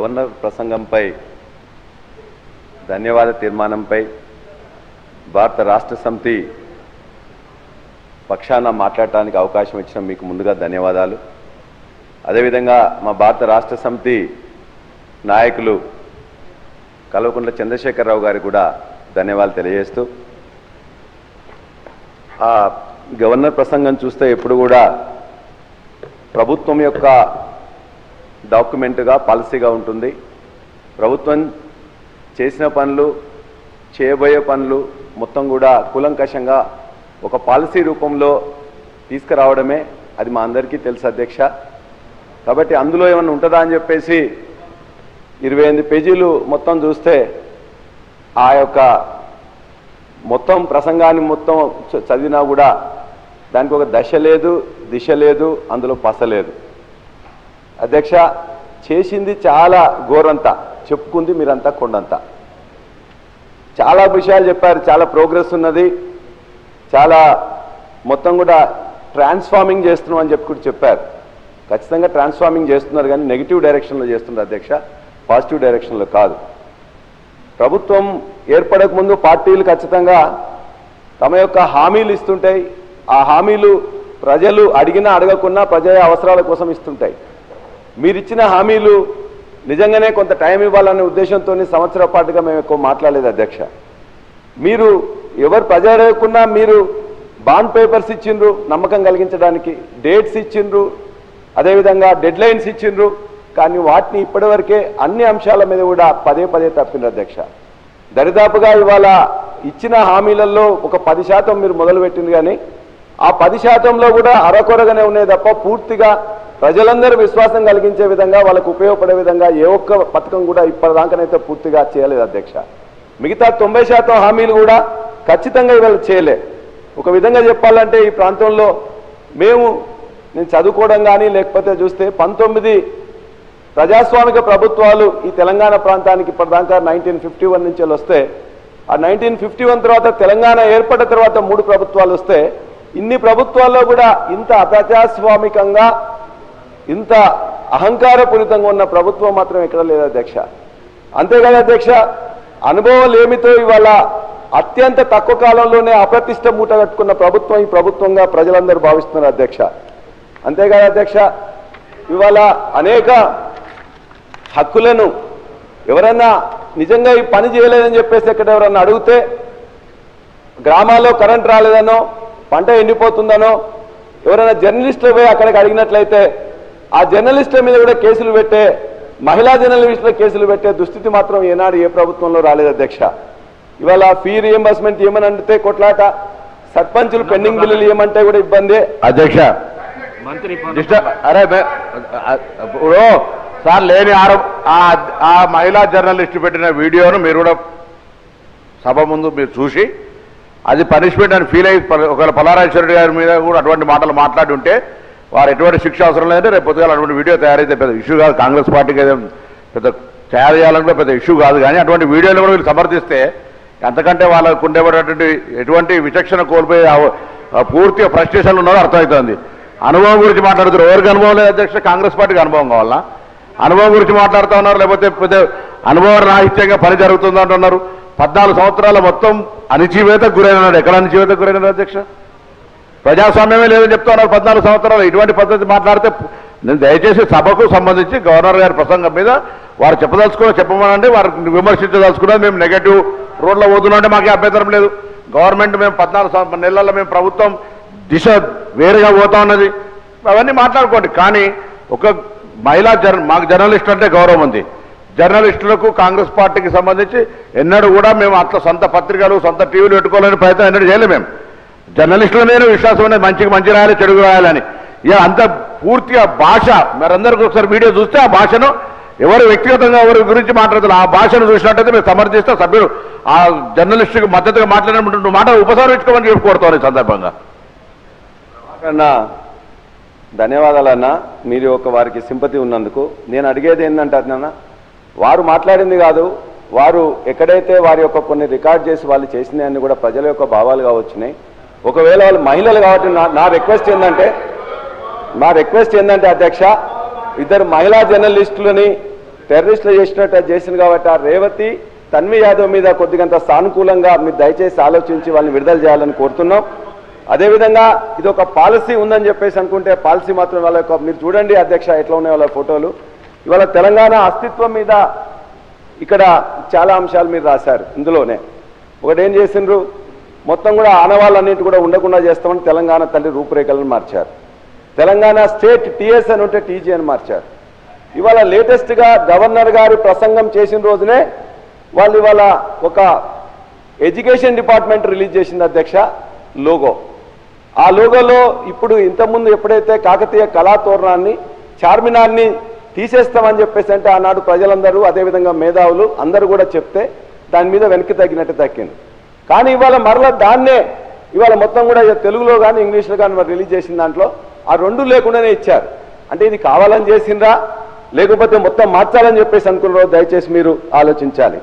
Governor ప్రసంగంపై ధన్యవాద తీర్మానంపై భారత రాష్ట్ర సమితి పక్షాన మాట్లాడటానికి అవకాశం ఇచ్చిన మీకు ముందుగా ధన్యవాదాలు. అదేవిధంగా మా భారత రాష్ట్ర సమితి నాయకులు కల్వకుంట్ల చంద్రశేఖరరావు గారికి కూడా ధన్యవాదాలు తెలియజేస్తూ, ఆ గవర్నర్ ప్రసంగం చూస్తే ఎప్పుడు కూడా ప్రభుత్వం యొక్క డాక్యుమెంట్గా పాలసీగా ఉంటుంది. ప్రభుత్వం చేసిన పనులు, చేయబోయే పనులు మొత్తం కూడా కూలంకషంగా ఒక పాలసీ రూపంలో తీసుకురావడమే అది మా అందరికీ తెలుసు అధ్యక్ష. కాబట్టి అందులో ఏమన్నా ఉంటుందా అని చెప్పేసి 28 పేజీలు మొత్తం చూస్తే ఆ యొక్క మొత్తం ప్రసంగాన్ని మొత్తం చదివినా కూడా దానికి ఒక దశ లేదు, దిశ లేదు, అందులో పస లేదు. అధ్యక్ష, చేసింది చాలా ఘోరంతా, చెప్పుకుంది మీరంతా కొండంతా. చాలా విషయాలు చెప్పారు, చాలా ప్రోగ్రెస్ ఉన్నది, చాలా మొత్తం కూడా ట్రాన్స్ఫార్మింగ్ చేస్తున్నాం అని చెప్పి కూడా చెప్పారు. ఖచ్చితంగా ట్రాన్స్ఫార్మింగ్ చేస్తున్నారు, కానీ నెగిటివ్ డైరెక్షన్లో చేస్తున్నారు అధ్యక్ష, పాజిటివ్ డైరెక్షన్లో కాదు. ప్రభుత్వం ఏర్పడక ముందు పార్టీలు ఖచ్చితంగా తమ యొక్క హామీలు ఇస్తుంటాయి. ఆ హామీలు ప్రజలు అడిగినా అడగకున్నా ప్రజల అవసరాల కోసం ఇస్తుంటాయి. మీరిచ్చిన హామీలు నిజంగానే కొంత టైం ఇవ్వాలనే ఉద్దేశంతో సంవత్సరాల పాటుగా మేము ఎక్కువ మాట్లాడలేదు అధ్యక్ష. మీరు ఎవరు ప్రజలు అడగకున్నా మీరు బాండ్ పేపర్స్ ఇచ్చిండ్రు నమ్మకం కలిగించడానికి, డేట్స్ ఇచ్చిండ్రు, అదేవిధంగా డెడ్ లైన్స్ ఇచ్చిండ్రు, కానీ వాటిని ఇప్పటివరకే అన్ని అంశాల మీద కూడా పదే పదే తప్పిండ్రు అధ్యక్ష. దరిదాపుగా ఇవాళ ఇచ్చిన హామీలలో ఒక 10% మీరు మొదలుపెట్టింది, కానీ ఆ 10%లో కూడా అరకొరగానే ఉన్నాయి తప్ప పూర్తిగా ప్రజలందరూ విశ్వాసం కలిగించే విధంగా, వాళ్ళకు ఉపయోగపడే విధంగా ఏ ఒక్క పథకం కూడా ఇప్పటిదాకానైతే పూర్తిగా చేయలేదు అధ్యక్ష. మిగతా 90% హామీలు కూడా ఖచ్చితంగా ఇవాళ చేయలే. ఒక విధంగా చెప్పాలంటే ఈ ప్రాంతంలో నేను చదువుకోవడం కానీ లేకపోతే చూస్తే 19 ప్రజాస్వామిక ప్రభుత్వాలు ఈ తెలంగాణ ప్రాంతానికి ఇప్పటిదాకా 1951 నుంచి వస్తే, ఆ 1951 తర్వాత తెలంగాణ ఏర్పడిన తర్వాత 3 ప్రభుత్వాలు వస్తే, ఇన్ని ప్రభుత్వాల్లో కూడా ఇంత అప్రజాస్వామికంగా ఇంత అహంకారపూరితంగా ఉన్న ప్రభుత్వం మాత్రం ఎక్కడ లేదు అధ్యక్ష. అంతేకాదు అధ్యక్ష, అనుభవం లేమితో ఇవాళ అత్యంత తక్కువ కాలంలోనే అప్రతిష్ట మూట కట్టుకున్న ప్రభుత్వం ఈ ప్రభుత్వంగా ప్రజలందరూ భావిస్తున్నారు అధ్యక్ష. అంతేకాదు అధ్యక్ష, ఇవాళ అనేక హక్కులను ఎవరైనా నిజంగా ఈ పని చేయలేదని చెప్పేసి ఎక్కడ ఎవరన్నా అడిగితే, గ్రామాల్లో కరెంట్ రాలేదనో, పంట ఎండిపోతుందనో ఎవరైనా జర్నలిస్టులు పోయి అక్కడికి అడిగినట్లయితే ఆ జర్నలిస్టుల మీద కూడా కేసులు పెట్టే, మహిళా జర్నలిస్టుల కేసులు పెట్టే దుస్థితి మాత్రం ఏనాడు ఏ ప్రభుత్వంలో రాలేదు అధ్యక్ష. ఇవాళ ఫీ రియంబర్స్మెంట్ ఏమని అంటే కొట్లాట, సర్పంచులు పెండింగ్ బిల్లులు ఏమంటే కూడా ఇబ్బంది అధ్యక్ష. అరే ఇప్పుడు సార్ లేని ఆ మహిళా జర్నలిస్టు పెట్టిన వీడియోను మీరు కూడా సభ ముందు మీరు చూసి అది పనిష్మెంట్ అని ఫీల్ అయ్యి ఒకవేళ పల్లారాజేశ్వరరెడ్డి గారి మీద కూడా అటువంటి మాటలు మాట్లాడి ఉంటే వారు ఎటువంటి శిక్ష అవసరం లేదంటే రేపు పొద్దుగాల అటువంటి వీడియో తయారైతే పెద్ద ఇష్యూ కాదు. కాంగ్రెస్ పార్టీకి అయితే పెద్ద తయారు చేయాలంటే పెద్ద ఇష్యూ కాదు, కానీ అటువంటి వీడియోలు కూడా వీళ్ళు సమర్థిస్తే అంతకంటే వాళ్ళకు ఉండేటువంటి ఎటువంటి విచక్షణ కోల్పోయి పూర్తిగా ఫ్రస్ట్రేషన్లు ఉన్నారో అర్థమవుతుంది. అనుభవం గురించి మాట్లాడుతున్నారు. ఎవరికి అనుభవం లేదు అధ్యక్ష? కాంగ్రెస్ పార్టీకి అనుభవం కావాలా? అనుభవం గురించి మాట్లాడుతూ ఉన్నారు, లేకపోతే పెద్ద అనుభవ రాహిత్యంగా పని జరుగుతుంది అంటున్నారు. 14 సంవత్సరాల మొత్తం అణిచివేతకు గురైనాడు. ఎక్కడ అణిచివేతకు గురైనాడు అధ్యక్ష? ప్రజాస్వామ్యమే లేదని చెప్తా ఉన్నారు 14 సంవత్సరాలు. ఇటువంటి పద్ధతి మాట్లాడితే నేను దయచేసి సభకు సంబంధించి గవర్నర్ గారి ప్రసంగం మీద వారు చెప్పమనండి, వారిని విమర్శించదలుచుకున్నా మేము నెగటివ్ రోడ్లో పోతున్నామంటే మాకే అభ్యంతరం లేదు. గవర్నమెంట్ మేము 14 నెలల్లో మేము ప్రభుత్వం దిశ వేరుగా పోతా ఉన్నది, అవన్నీ మాట్లాడుకోండి. కానీ ఒక మాకు జర్నలిస్ట్ అంటే గౌరవం ఉంది. జర్నలిస్టులకు కాంగ్రెస్ పార్టీకి సంబంధించి ఎన్నడూ కూడా మేము అట్లా సొంత పత్రికలు సొంత టీవీలు పెట్టుకోవాలని ప్రయత్నం ఎన్నడూ చేయలేము. మేము జర్నలిస్టుల మీద విశ్వాసం అనేది మంచి రాయాలి, చెడుగు రాయాలని. ఇక అంత పూర్తిగా భాష మరందరికీ ఒకసారి వీడియో చూస్తే ఆ భాషను ఎవరు వ్యక్తిగతంగా ఎవరి గురించి మాట్లాడుతున్నారు ఆ భాషను చూసినట్టయితే మేము సమర్థిస్తే సభ్యులు ఆ జర్నలిస్టుకి మద్దతుగా మాట్లాడినటువంటి మాట ఉపసంహరించుకోమని చెప్పి కోరుతాను. ఈ సందర్భంగా ధన్యవాదాలన్నా, మీరు ఒక వారికి సింపతి ఉన్నందుకు. నేను అడిగేది ఏంటంటే అన్న, వారు మాట్లాడింది కాదు, వారు ఎక్కడైతే వారి యొక్క కొన్ని రికార్డ్ చేసి వాళ్ళు చేసినవన్నీ కూడా ప్రజల యొక్క భావాలుగా వచ్చినాయి. ఒకవేళ వాళ్ళు మహిళలు కాబట్టి నా రిక్వెస్ట్ ఏంటంటే అధ్యక్ష, 2 మహిళా జర్నలిస్టులని టెర్రరిస్టులు చేసినట్టు చేసింది కాబట్టి ఆ రేవతి తన్వి యాదవ్ మీద కొద్దిగంత సానుకూలంగా మీరు దయచేసి ఆలోచించి వాళ్ళని విడుదల చేయాలని కోరుతున్నాం. అదేవిధంగా ఇది ఒక పాలసీ ఉందని చెప్పేసి అనుకుంటే పాలసీ మాత్రం వాళ్ళ యొక్క మీరు చూడండి అధ్యక్ష ఎట్లా ఉన్నాయి వాళ్ళ ఫోటోలు. ఇవాళ తెలంగాణ అస్తిత్వం మీద ఇక్కడ చాలా అంశాలు మీరు రాశారు. ఇందులోనే ఒకటేం చేసిండ్రు, మొత్తం కూడా ఆనవాళ్ళన్నింటి కూడా ఉండకుండా చేస్తామని తెలంగాణ తల్లి రూపురేఖలను మార్చారు. తెలంగాణ స్టేట్ టీఎస్ అని ఉంటే టీజీ అని మార్చారు. ఇవాళ లేటెస్ట్గా గవర్నర్ గారు ప్రసంగం చేసిన రోజునే వాళ్ళు ఇవాళ ఒక ఎడ్యుకేషన్ డిపార్ట్మెంట్ రిలీజ్ చేసింది అధ్యక్ష లోగో. ఆ లోగోలో ఇప్పుడు ఇంతకుముందు ఎప్పుడైతే కాకతీయ కళాతోరణాన్ని చార్మినార్ని తీసేస్తామని చెప్పేసి అంటే ఆనాడు ప్రజలందరూ అదేవిధంగా మేధావులు అందరూ కూడా చెప్తే దాని మీద వెనక్కి తగ్గినట్టు తగ్గింది. కానీ ఇవాళ మరలా దాన్నే ఇవాళ మొత్తం కూడా తెలుగులో కానీ ఇంగ్లీష్లో కానీ మరి రిలీజ్ చేసిన దాంట్లో ఆ రెండు లేకుండానే ఇచ్చారు. అంటే ఇది కావాలని చేసిండ్రా లేకపోతే మొత్తం మార్చాలని చెప్పేసి అనుకున్నారో దయచేసి మీరు ఆలోచించాలి.